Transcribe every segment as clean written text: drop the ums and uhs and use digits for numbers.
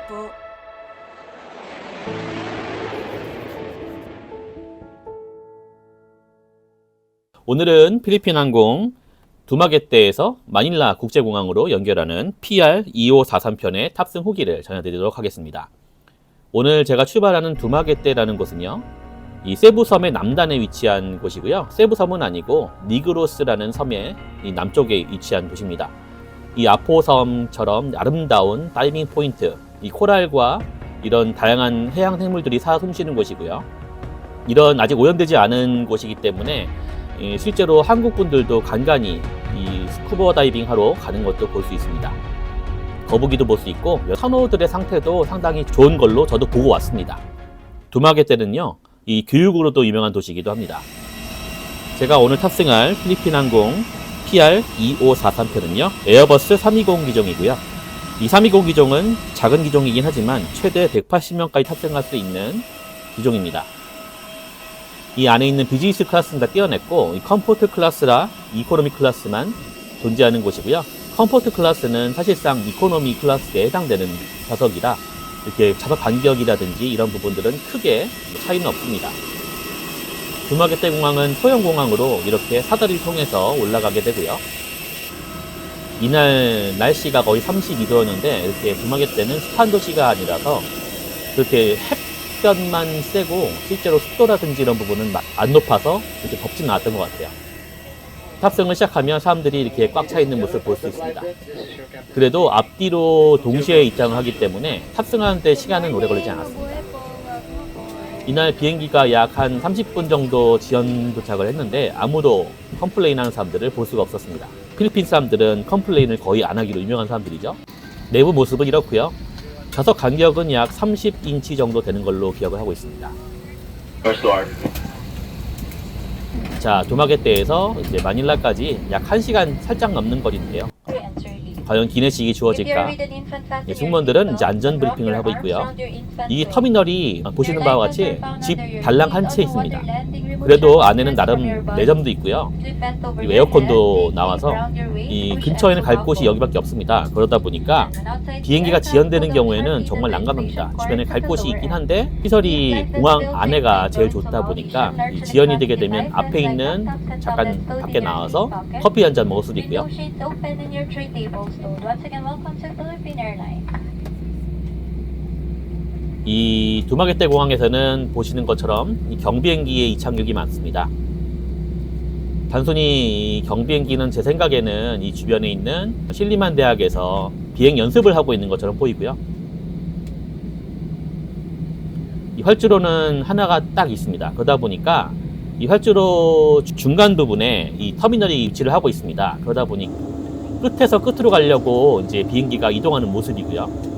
복부. 오늘은 필리핀 항공 두마게떼에서 마닐라 국제공항으로 연결하는 PR2543편의 탑승 후기를 전해드리도록 하겠습니다. 오늘 제가 출발하는 두마게떼라는 곳은요, 이 세부섬의 남단에 위치한 곳이고요. 세부섬은 아니고 니그로스라는 섬의 이 남쪽에 위치한 곳입니다. 이 아포섬처럼 아름다운 다이빙 포인트, 이 코랄과 이런 다양한 해양 생물들이 살아 숨쉬는 곳이고요. 이런 아직 오염되지 않은 곳이기 때문에 실제로 한국 분들도 간간히 이 스쿠버 다이빙 하러 가는 것도 볼 수 있습니다. 거북이도 볼 수 있고 산호들의 상태도 상당히 좋은 걸로 저도 보고 왔습니다. 두마게떼는요, 이 교육으로도 유명한 도시이기도 합니다. 제가 오늘 탑승할 필리핀 항공 PR2543편은요, 에어버스 320 기종이고요. 이 320 기종은 작은 기종이긴 하지만 최대 180명까지 탑승할 수 있는 기종입니다. 이 안에 있는 비즈니스 클래스는 다 떼어냈고, 이 컴포트 클래스라 이코노미 클래스만 존재하는 곳이고요. 컴포트 클래스는 사실상 이코노미 클래스에 해당되는 좌석이라 이렇게 좌석 간격이라든지 이런 부분들은 크게 차이는 없습니다. 두마게떼 공항은 소형 공항으로 이렇게 사다리를 통해서 올라가게 되고요. 이날 날씨가 거의 32도였는데 이렇게 두마게떼는 습한 도시가 아니라서 그렇게 햇볕만 세고 실제로 습도라든지 이런 부분은 안 높아서 이렇게 덥지는 않았던 것 같아요. 탑승을 시작하면 사람들이 이렇게 꽉 차 있는 모습을 볼 수 있습니다. 그래도 앞뒤로 동시에 입장을 하기 때문에 탑승하는데 시간은 오래 걸리지 않았습니다. 이날 비행기가 약 한 30분 정도 지연 도착을 했는데 아무도 컴플레인 하는 사람들을 볼 수가 없었습니다. 필리핀 사람들은 컴플레인을 거의 안 하기로 유명한 사람들이죠. 내부 모습은 이렇고요. 좌석 간격은 약 30인치 정도 되는 걸로 기억을 하고 있습니다. 자, 두마게떼에서 이제 마닐라까지 약 1시간 살짝 넘는 거리인데요. 과연 기내식이 주어질까? 승무원들은 이제 안전 브리핑을 하고 있고요. 이 터미널이 보시는 바와 같이 집 달랑 한 채 있습니다. 그래도 안에는 나름 매점도 있고요. 그리고 에어컨도 나와서 이 근처에는 갈 곳이 여기밖에 없습니다. 그러다 보니까 비행기가 지연되는 경우에는 정말 난감합니다. 주변에 갈 곳이 있긴 한데 시설이 공항 안에가 제일 좋다 보니까 이 지연이 되게 되면 앞에 있는 잠깐 밖에 나와서 커피 한 잔 먹을 수도 있고요. 이 두마게떼 공항에서는 보시는 것처럼 이 경비행기의 이착륙이 많습니다. 단순히 이 경비행기는 제 생각에는 이 주변에 있는 실리만 대학에서 비행 연습을 하고 있는 것처럼 보이고요. 이 활주로는 하나가 딱 있습니다. 그러다 보니까 이 활주로 중간 부분에 이 터미널이 위치를 하고 있습니다. 그러다 보니 끝에서 끝으로 가려고 이제 비행기가 이동하는 모습이고요.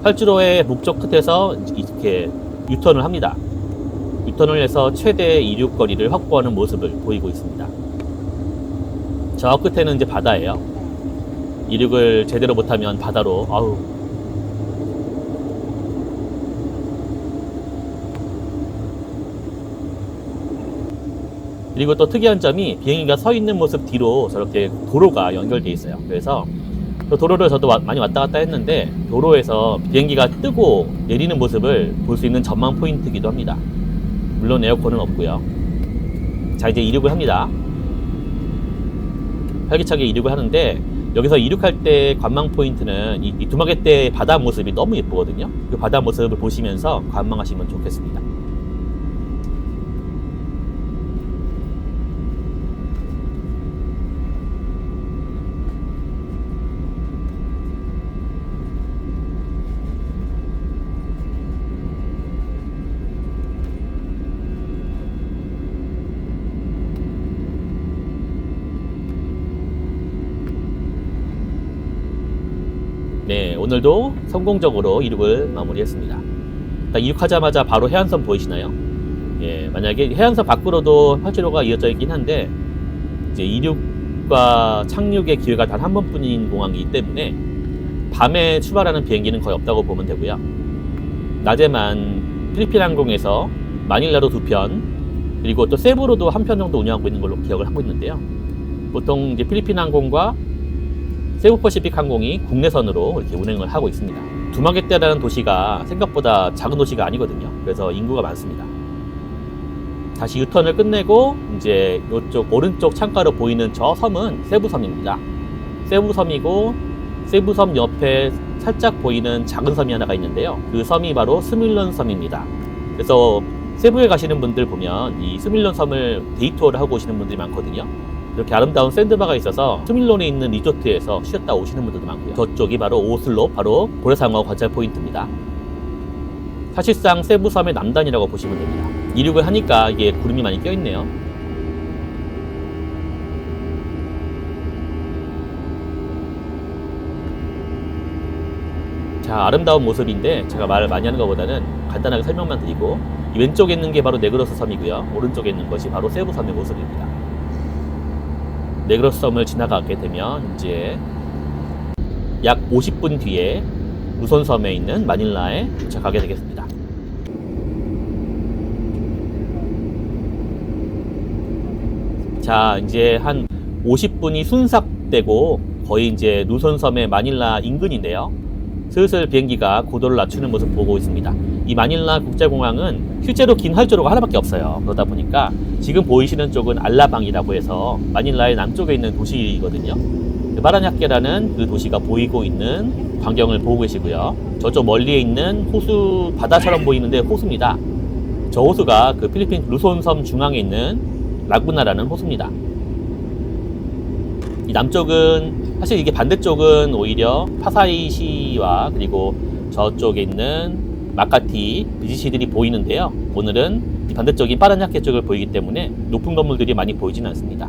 활주로의 북쪽 끝에서 이렇게 유턴을 합니다. 유턴을 해서 최대 이륙 거리를 확보하는 모습을 보이고 있습니다. 저 끝에는 이제 바다예요. 이륙을 제대로 못하면 바다로 그리고 또 특이한 점이 비행기가 서 있는 모습 뒤로 저렇게 도로가 연결되어 있어요. 그래서 그 도로를 저도 많이 왔다 갔다 했는데 도로에서 비행기가 뜨고 내리는 모습을 볼 수 있는 전망 포인트이기도 합니다. 물론 에어컨은 없고요. 자, 이제 이륙을 합니다. 활기차게 이륙을 하는데 여기서 이륙할 때 관망 포인트는 이 두마게떼 바다 모습이 너무 예쁘거든요. 그 바다 모습을 보시면서 관망하시면 좋겠습니다. 네, 오늘도 성공적으로 이륙을 마무리했습니다. 이륙하자마자 바로 해안선 보이시나요? 예, 만약에 해안선 밖으로도 활주로가 이어져 있긴 한데 이제 이륙과 착륙의 기회가 단 한 번뿐인 공항이기 때문에 밤에 출발하는 비행기는 거의 없다고 보면 되고요. 낮에만 필리핀 항공에서 마닐라로 2편, 그리고 또 세부로도 1편 정도 운영하고 있는 걸로 기억을 하고 있는데요. 보통 이제 필리핀 항공과 세부퍼시픽 항공이 국내선으로 이렇게 운행을 하고 있습니다. 두마게떼라는 도시가 생각보다 작은 도시가 아니거든요. 그래서 인구가 많습니다. 다시 유턴을 끝내고 이제 이쪽 오른쪽 창가로 보이는 저 섬은 세부섬입니다. 세부섬이고 세부섬 옆에 살짝 보이는 작은 섬이 하나가 있는데요. 그 섬이 바로 스밀런 섬입니다. 그래서 세부에 가시는 분들 보면 이 스밀런 섬을 데이투어를 하고 오시는 분들이 많거든요. 이렇게 아름다운 샌드바가 있어서 스밀론에 있는 리조트에서 쉬었다 오시는 분들도 많고요. 저쪽이 바로 오슬로, 바로 고래상어 관찰 포인트입니다. 사실상 세부섬의 남단이라고 보시면 됩니다. 이륙을 하니까 이게 구름이 많이 껴있네요. 자, 아름다운 모습인데 제가 말을 많이 하는 것보다는 간단하게 설명만 드리고, 이 왼쪽에 있는 게 바로 네그로스 섬이고요. 오른쪽에 있는 것이 바로 세부섬의 모습입니다. 네그로스 섬을 지나가게 되면 이제 약 50분 뒤에 루손섬에 있는 마닐라에 도착하게 되겠습니다. 자, 이제 한 50분이 순삭되고 거의 이제 루손섬의 마닐라 인근인데요. 슬슬 비행기가 고도를 낮추는 모습 보고 있습니다. 이 마닐라 국제공항은 실제로 긴 활주로가 하나밖에 없어요. 그러다 보니까 지금 보이시는 쪽은 알라방이라고 해서 마닐라의 남쪽에 있는 도시거든요. 빠라냐케라는 그 도시가 보이고 있는 광경을 보고 계시고요. 저쪽 멀리에 있는 호수, 바다처럼 보이는데 호수입니다. 저 호수가 그 필리핀 루손섬 중앙에 있는 라구나라는 호수입니다. 이 남쪽은, 사실 이게 반대쪽은 오히려 파사이시와 그리고 저쪽에 있는 마카티 비지시들이 보이는데요. 오늘은 이 반대쪽인 빠라냐케 쪽을 보이기 때문에 높은 건물들이 많이 보이지는 않습니다.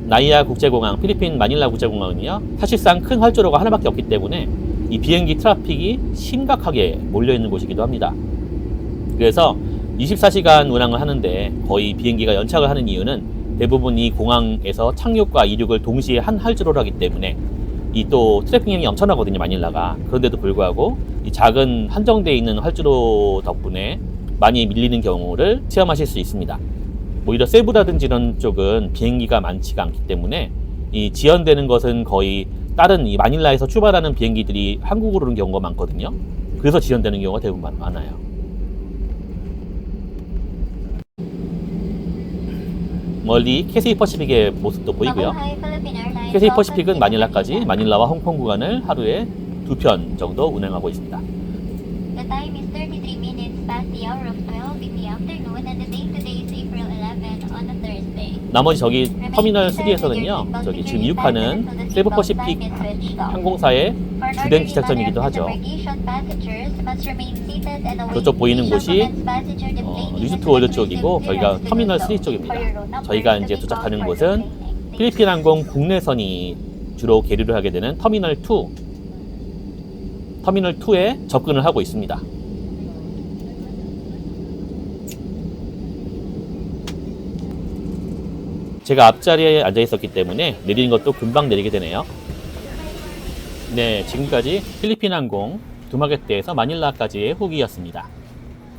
나이아 국제공항, 필리핀 마닐라 국제공항은요, 사실상 큰 활주로가 하나밖에 없기 때문에 이 비행기 트래픽이 심각하게 몰려있는 곳이기도 합니다. 그래서 24시간 운항을 하는데 거의 비행기가 연착을 하는 이유는 대부분 이 공항에서 착륙과 이륙을 동시에 한 활주로를 하기 때문에 이 또 트래픽량이 엄청나거든요, 마닐라가. 그런데도 불구하고 이 작은 한정되어 있는 활주로 덕분에 많이 밀리는 경우를 체험하실 수 있습니다. 오히려 세부라든지 이런 쪽은 비행기가 많지가 않기 때문에 이 지연되는 것은 거의 다른 이 마닐라에서 출발하는 비행기들이 한국으로 오는 경우가 많거든요. 그래서 지연되는 경우가 대부분 많아요. 멀리 캐세이 퍼시픽의 모습도 보이고요. 캐세이 퍼시픽은 마닐라까지, 마닐라와 홍콩 구간을 하루에 2편 정도 운행하고 있습니다. The time is 33 minutes past the hour of 12 in the afternoon and the date today is April 11 on a Thursday. 나머지 저기 터미널 3에서는요, 저기 지금 이륙하는 세부 퍼시픽 항공사의 주된 기착점이기도 하죠. 저쪽 보이는 곳이 리조트 월드 쪽이고 저희가 터미널 3 쪽입니다. 저희가 이제 도착하는 곳은 필리핀 항공 국내선이 주로 계류를 하게 되는 터미널 2에 접근을 하고 있습니다. 제가 앞자리에 앉아 있었기 때문에 내리는 것도 금방 내리게 되네요. 네, 지금까지 필리핀 항공 두마게떼에서 마닐라까지의 후기였습니다.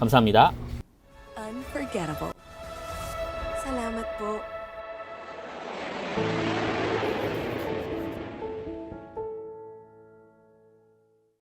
감사합니다. Unforgettable. Salamat po.